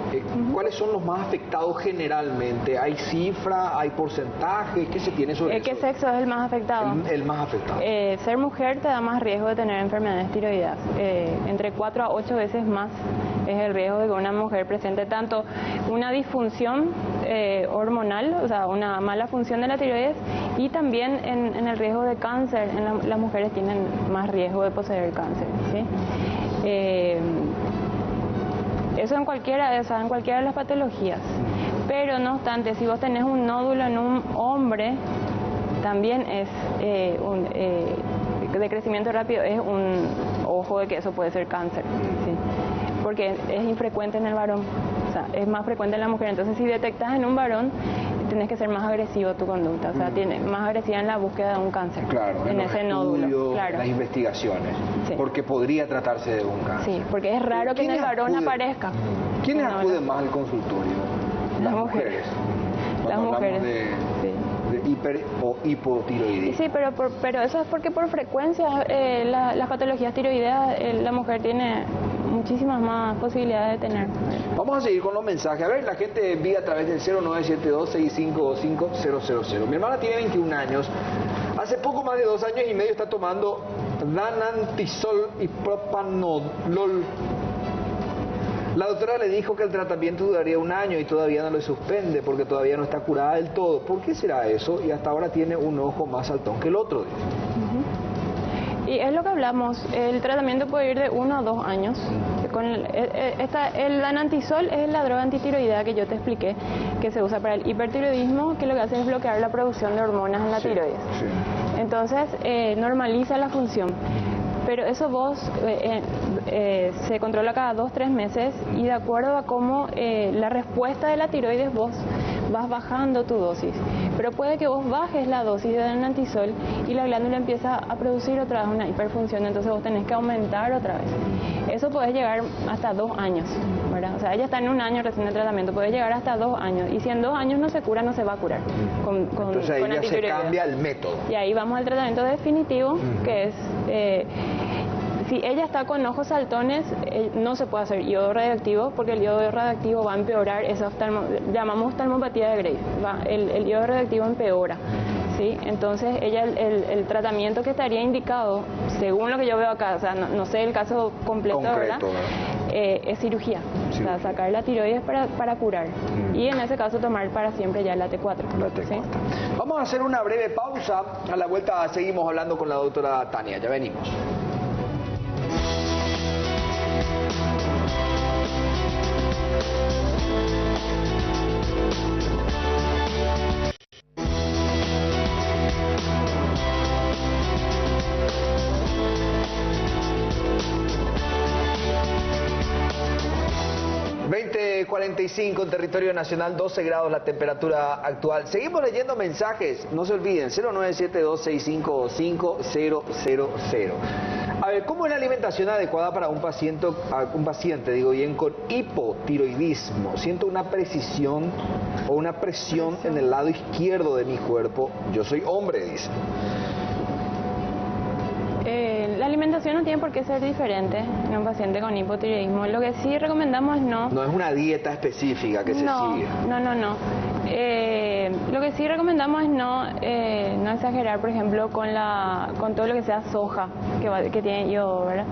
¿cuáles son los más afectados generalmente? ¿Hay cifra? ¿Hay porcentaje? ¿Qué se tiene sobre eso?
¿Qué sexo es el más afectado?
El más afectado.
Ser mujer te da más riesgo de tener enfermedades tiroideas, entre 4 a 8 veces más es el riesgo de que una mujer presente tanto una disfunción hormonal, o sea, una mala función de la tiroides, y también en el riesgo de cáncer. Las mujeres tienen más riesgo de poseer cáncer, ¿sí? Eso en cualquiera de las patologías. Pero no obstante, si vos tenés un nódulo en un hombre, también es de crecimiento rápido, es un ojo de que eso puede ser cáncer, ¿sí? Porque es infrecuente en el varón, o sea, es más frecuente en la mujer. Entonces, si detectas en un varón, tenés que ser más agresivo tu conducta, o sea, más agresiva en la búsqueda de un cáncer,
claro,
en ese nódulo, claro,
las investigaciones, sí, porque podría tratarse de un cáncer.
Sí, porque es raro que en el varón aparezca.
¿Quiénes acuden más al consultorio?
Las mujeres. Las mujeres.
De hiper o hipotiroidismo.
Sí, pero eso es porque por frecuencia las patologías tiroideas la mujer tiene muchísimas más posibilidades de tener.
Vamos a seguir con los mensajes. A ver, la gente envía a través del 0972-6525-000. Mi hermana tiene 21 años. Hace poco más de 2 años y medio está tomando danantisol y propanolol. La doctora le dijo que el tratamiento duraría 1 año y todavía no lo suspende porque todavía no está curada del todo. ¿Por qué será eso? Y hasta ahora tiene un ojo más saltón que el otro.
Y es lo que hablamos, el tratamiento puede ir de 1 a 2 años. El danantisol es la droga antitiroidea que yo te expliqué, que se usa para el hipertiroidismo, que lo que hace es bloquear la producción de hormonas en la tiroides. Sí. Entonces, normaliza la función. Pero eso se controla cada 2-3 meses y de acuerdo a cómo la respuesta de la tiroides vos vas bajando tu dosis. Pero puede que vos bajes la dosis de danantisol y la glándula empieza a producir otra vez una hiperfunción, entonces vos tenés que aumentar otra vez. Eso puede llegar hasta 2 años, ¿verdad? O sea, ella está en 1 año recién de tratamiento, puede llegar hasta 2 años. Y si en 2 años no se cura, no se va a curar
entonces ahí ya se cambia el método.
Y ahí vamos al tratamiento definitivo, que es... si ella está con ojos saltones, no se puede hacer yodo radioactivo porque el yodo radioactivo va a empeorar esa llamamos oftalmopatía de Graves. El yodo radioactivo empeora, ¿sí? Entonces ella el tratamiento que estaría indicado, según lo que yo veo acá, o sea, no sé el caso completo, ¿verdad? Es cirugía, o sea, sacar la tiroides para curar. Y en ese caso tomar para siempre ya la T4. ¿Sí?
Vamos a hacer una breve pausa. A la vuelta seguimos hablando con la doctora Tania. Ya venimos. ...20:45 en territorio nacional, 12 grados la temperatura actual. Seguimos leyendo mensajes, no se olviden, 0972-655-000. A ver, ¿cómo es la alimentación adecuada para un paciente con hipotiroidismo? Siento una precisión o una presión en el lado izquierdo de mi cuerpo. Yo soy hombre, dice.
La alimentación no tiene por qué ser diferente en un paciente con hipotiroidismo. Lo que sí recomendamos no
es una dieta específica que se sigue.
No. Lo que sí recomendamos es no exagerar, por ejemplo, con todo lo que sea soja que tiene yodo, ¿verdad?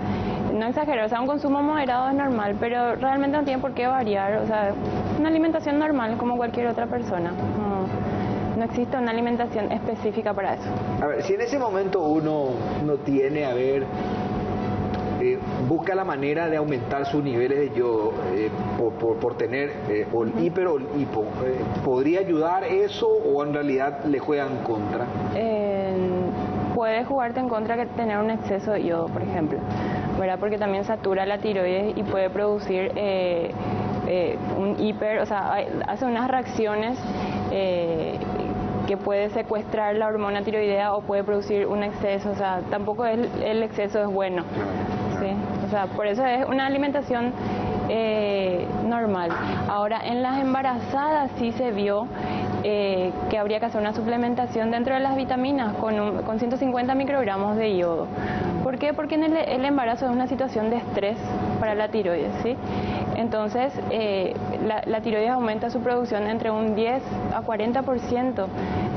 No exagerar, o sea, un consumo moderado es normal, pero realmente no tiene por qué variar. O sea, una alimentación normal como cualquier otra persona. No existe una alimentación específica para eso.
A ver, si en ese momento uno no tiene, busca la manera de aumentar sus niveles de yodo por tener hiper o hipo, ¿podría ayudar eso o en realidad le juega en contra?
Puede jugarte en contra que tener un exceso de yodo, por ejemplo, ¿verdad? Porque también satura la tiroides y puede producir un hiper, o sea, hace unas reacciones que puede secuestrar la hormona tiroidea o puede producir un exceso, o sea, tampoco el exceso es bueno, ¿sí? O sea, por eso es una alimentación normal. Ahora, en las embarazadas sí se vio que habría que hacer una suplementación dentro de las vitaminas con 150 microgramos de yodo. ¿Por qué? Porque en el embarazo es una situación de estrés para la tiroides, ¿sí? Entonces, la tiroides aumenta su producción entre un 10 a 40%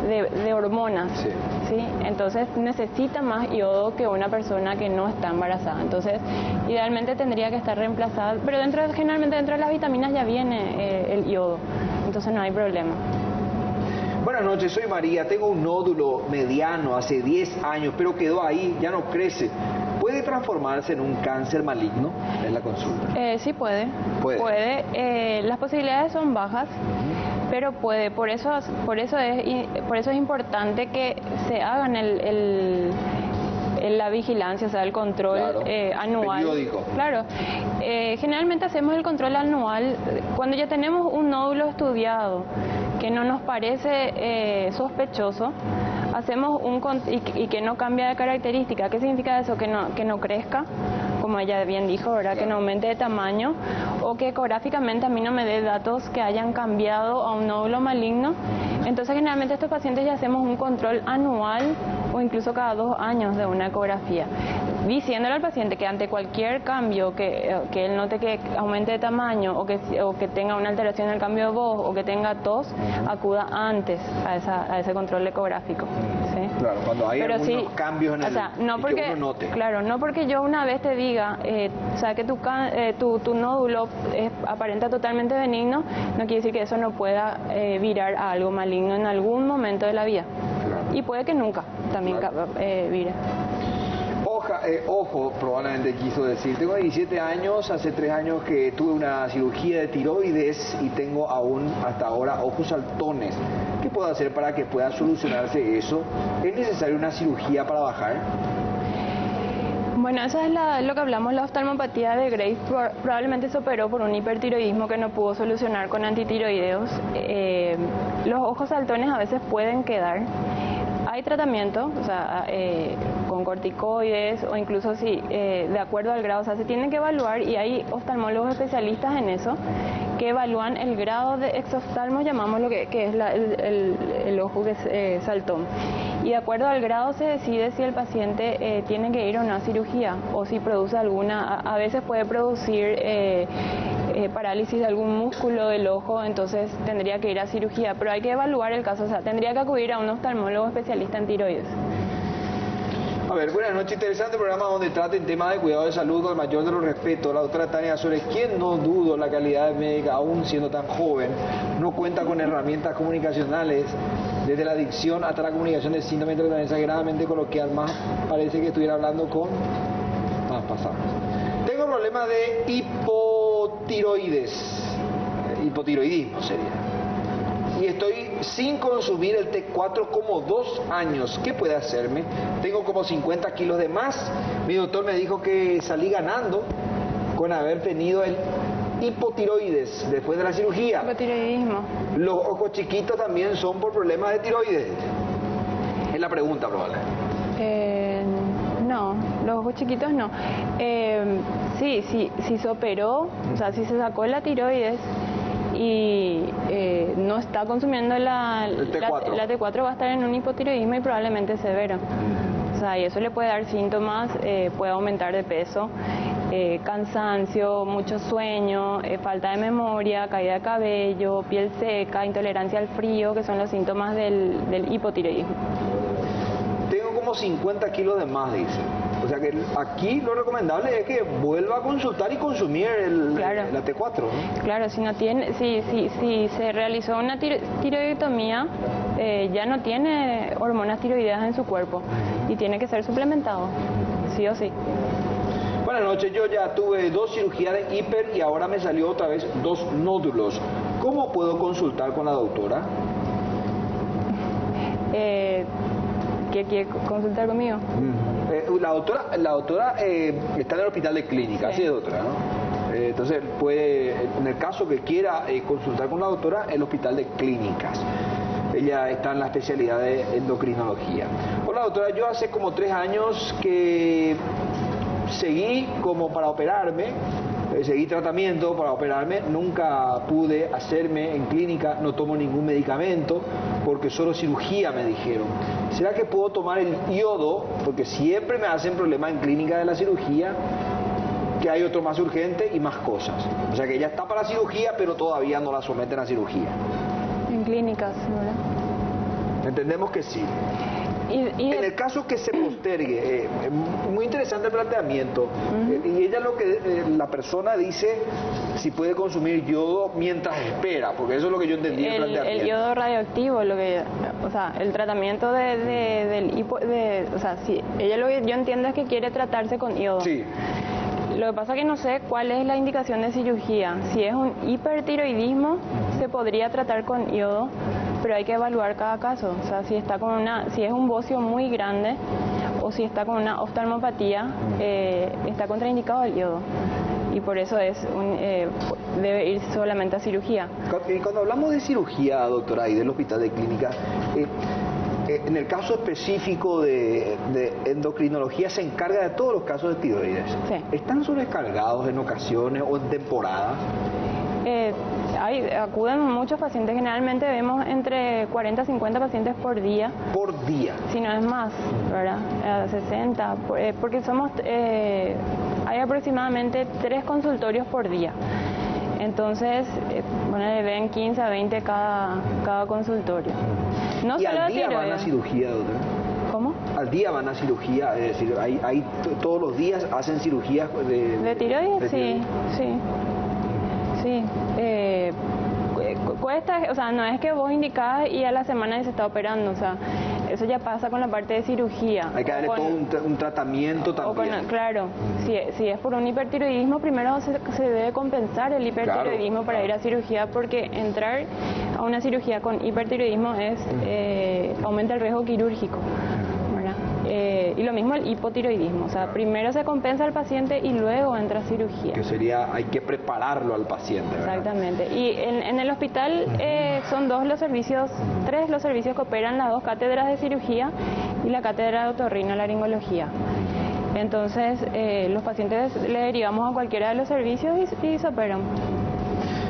de hormonas,
Sí.
¿sí? Entonces necesita más yodo que una persona que no está embarazada. Entonces, idealmente tendría que estar reemplazada, pero generalmente dentro de las vitaminas ya viene el yodo, entonces no hay problema.
Buenas noches, soy María, tengo un nódulo mediano hace 10 años, pero quedó ahí, ya no crece. ¿Puede transformarse en un cáncer maligno? Es la consulta.
Sí puede.
Puede.
Las posibilidades son bajas, pero puede. Por eso es importante que se hagan la vigilancia, o sea, el control anual.
Periódico.
Claro. Generalmente hacemos el control anual cuando ya tenemos un nódulo estudiado que no nos parece sospechoso. Hacemos y que no cambia de característica. ¿Qué significa eso? Que no crezca, como ella bien dijo, ¿verdad? Que no aumente de tamaño, o que ecográficamente a mí no me dé datos que hayan cambiado a un nódulo maligno. Entonces, generalmente estos pacientes ya hacemos un control anual o incluso cada 2 años de una ecografía, diciéndole al paciente que ante cualquier cambio que él note que aumente de tamaño o que tenga una alteración en el cambio de voz o que tenga tos, acuda antes a ese control ecográfico. ¿Sí?
Claro, cuando hay algunos cambios en
o sea, no porque,
que uno note.
Claro, no porque yo una vez te diga, o sea, que tu nódulo aparenta totalmente benigno, no quiere decir que eso no pueda virar a algo maligno en algún momento de la vida. Claro. Y puede que nunca también vire.
Ojo, probablemente quiso decir, tengo 17 años, hace 3 años que tuve una cirugía de tiroides y tengo aún hasta ahora ojos saltones. ¿Qué puedo hacer para que pueda solucionarse eso? ¿Es necesaria una cirugía para bajar?
Bueno, eso es lo que hablamos, la oftalmopatía de Graves. Probablemente se operó por un hipertiroidismo que no pudo solucionar con antitiroideos. Los ojos saltones a veces pueden quedar. Hay tratamiento, o sea, con corticoides o incluso si de acuerdo al grado, o sea, se tienen que evaluar y hay oftalmólogos especialistas en eso que evalúan el grado de exoftalmo, llamamos lo que es el ojo que es saltón. Y de acuerdo al grado se decide si el paciente tiene que ir a una cirugía o si produce alguna, a veces puede producir parálisis de algún músculo del ojo, entonces tendría que ir a cirugía, pero hay que evaluar el caso, o sea, tendría que acudir a un oftalmólogo especialista en tiroides.
A ver, buenas noches, interesante programa donde traten temas de cuidado de salud con el mayor de los respetos. La doctora Tania Azores, quien no dudo la calidad médica, aún siendo tan joven, no cuenta con herramientas comunicacionales, desde la adicción hasta la comunicación de síndrome de intolerancia gravemente coloquial, más parece que estuviera hablando con... pasamos. Tengo problemas de hipotiroidismo sería. Y estoy sin consumir el T4 como 2 años. ¿Qué puede hacerme? Tengo como 50 kilos de más. Mi doctor me dijo que salí ganando con haber tenido el hipotiroides después de la cirugía.
Hipotiroidismo.
¿Los ojos chiquitos también son por problemas de tiroides? Es la pregunta, probablemente.
No, los ojos chiquitos no. Sí, se operó, o sea, si se sacó la tiroides y no está consumiendo la T4 va a estar en un hipotiroidismo y probablemente severo. O sea, y eso le puede dar síntomas, puede aumentar de peso, cansancio, mucho sueño, falta de memoria, caída de cabello, piel seca, intolerancia al frío, que son los síntomas del hipotiroidismo.
Tengo como 50 kilos de más, dice. O sea que aquí lo recomendable es que vuelva a consultar y consumir la T4, ¿no?
Claro, si se realizó una tiroidectomía, ya no tiene hormonas tiroideas en su cuerpo y tiene que ser suplementado, sí o sí.
Buenas noches, yo ya tuve 2 cirugías de hiper y ahora me salió otra vez 2 nódulos. ¿Cómo puedo consultar con la doctora?
¿Qué quiere consultar conmigo?
La doctora está en el hospital de clínica, sí. Así es, doctora, ¿no? Entonces puede, en el caso que quiera consultar con la doctora, el hospital de clínicas. Ella está en la especialidad de endocrinología. Hola doctora, yo hace como 3 años que seguí como para operarme, seguí tratamiento para operarme, nunca pude hacerme en clínica, no tomo ningún medicamento porque solo cirugía me dijeron. ¿Será que puedo tomar el yodo? Porque siempre me hacen problemas en clínica de la cirugía, que hay otro más urgente y más cosas. O sea que ella está para cirugía, pero todavía no la someten a cirugía.
En clínicas, ¿verdad?
Entendemos que sí. En el caso que se postergue, muy interesante el planteamiento, y ella la persona dice si puede consumir yodo mientras espera, porque eso es lo que yo entendí el planteamiento.
El yodo radioactivo, o sea, el tratamiento o sea, si ella lo que yo entiendo es que quiere tratarse con yodo.
Sí.
Lo que pasa es que no sé cuál es la indicación de cirugía. Si es un hipertiroidismo, se podría tratar con yodo, pero hay que evaluar cada caso. O sea, si es un bocio muy grande o si está con una oftalmopatía, está contraindicado el yodo. Y por eso debe ir solamente a cirugía.
Y cuando hablamos de cirugía, doctora, y del hospital de clínica, en el caso específico de endocrinología se encarga de todos los casos de tiroides.
Sí.
¿Están sobrecargados en ocasiones o en temporadas?
Acuden muchos pacientes, generalmente vemos entre 40 a 50 pacientes por día.
Por día.
Si no es más, ¿verdad? 60, porque hay aproximadamente 3 consultorios por día. Entonces, ven 15 a 20 cada consultorio. No
¿Y
solo
al día
tiroides.
van a cirugía, doctora?
¿Cómo?
Al día van a cirugía, es decir, todos los días hacen cirugías
¿De tiroides?
de
Sí,
tiroides.
sí. Sí. Cuesta, o sea, no es que vos indicás y a la semana se está operando, o sea, eso ya pasa con la parte de cirugía.
Hay que darle todo un tratamiento también.
Claro, si es por un hipertiroidismo, primero se debe compensar el hipertiroidismo para ir a cirugía, porque entrar a una cirugía con hipertiroidismo aumenta el riesgo quirúrgico. Y lo mismo el hipotiroidismo, o sea, primero se compensa al paciente y luego entra a cirugía.
Que sería, hay que prepararlo al paciente, ¿verdad?
Exactamente. Y en el hospital son 3 los servicios que operan, las 2 cátedras de cirugía y la cátedra de otorrinolaringología. Entonces, los pacientes le derivamos a cualquiera de los servicios y se operan.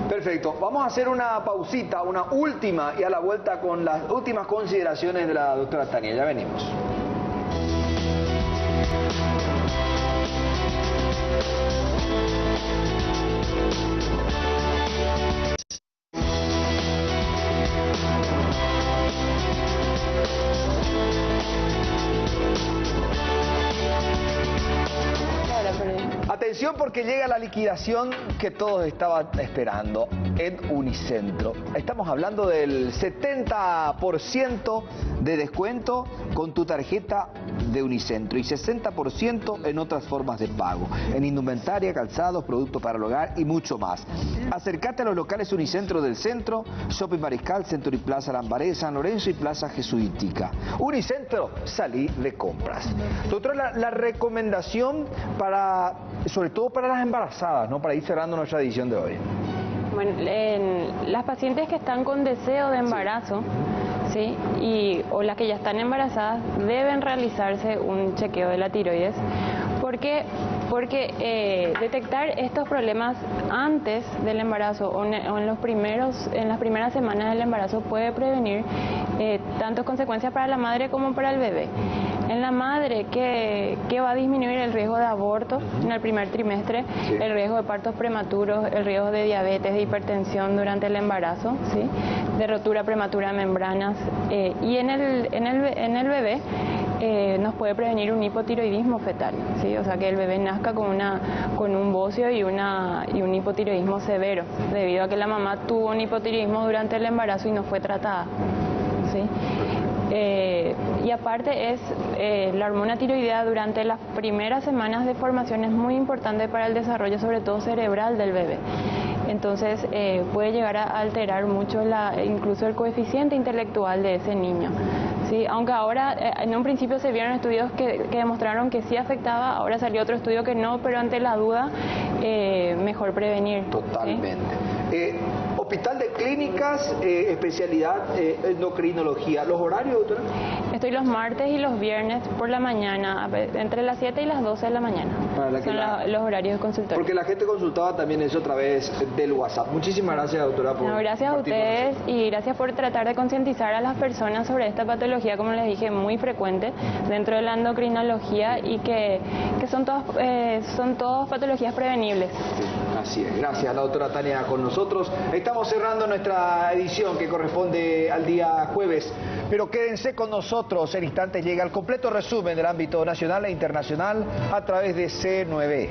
Perfecto, vamos a hacer una pausita, una última, y a la vuelta con las últimas consideraciones de la doctora Tania. Ya venimos. Atención, porque llega la liquidación que todos estaban esperando en Unicentro. Estamos hablando del 70% de descuento con tu tarjeta de Unicentro y 60% en otras formas de pago, en indumentaria, calzados, productos para el hogar y mucho más. Acércate a los locales Unicentro del centro, Shopping Mariscal, Centro y Plaza Lambaré, San Lorenzo y Plaza Jesuítica. Unicentro, salí de compras. Doctora, la recomendación sobre todo para las embarazadas, ¿no? Para ir cerrando nuestra edición de hoy.
Bueno, las pacientes que están con deseo de embarazo, ¿sí? O las que ya están embarazadas, deben realizarse un chequeo de la tiroides. ¿Por qué? Porque detectar estos problemas antes del embarazo o en las primeras semanas del embarazo puede prevenir tanto consecuencias para la madre como para el bebé. En la madre, que va a disminuir el riesgo de aborto en el primer trimestre, sí, el riesgo de partos prematuros, el riesgo de diabetes, de hipertensión durante el embarazo, ¿sí?, de rotura prematura de membranas, y en el bebé nos puede prevenir un hipotiroidismo fetal, ¿sí? O sea, que el bebé nazca con un bocio y un hipotiroidismo severo, debido a que la mamá tuvo un hipotiroidismo durante el embarazo y no fue tratada, ¿sí? Y aparte la hormona tiroidea durante las primeras semanas de formación es muy importante para el desarrollo, sobre todo cerebral, del bebé. Entonces puede llegar a alterar mucho incluso el coeficiente intelectual de ese niño, ¿sí? Aunque ahora en un principio se vieron estudios que demostraron que sí afectaba, ahora salió otro estudio que no, pero ante la duda mejor prevenir.
Totalmente.
¿Sí?
Hospital de Clínicas, especialidad endocrinología. ¿Los horarios, doctora?
Estoy los martes y los viernes por la mañana, entre las 7 y las 12 de la mañana. Son los horarios de consultorio.
Porque la gente consultaba también eso a través del WhatsApp. Muchísimas gracias, doctora, por
gracias a ustedes y gracias por tratar de concientizar a las personas sobre esta patología, como les dije, muy frecuente dentro de la endocrinología y que son todas patologías prevenibles.
Sí. Así es, gracias la doctora Tania con nosotros. Estamos cerrando nuestra edición que corresponde al día jueves, pero quédense con nosotros, en instantes llega el completo resumen del ámbito nacional e internacional a través de C9N.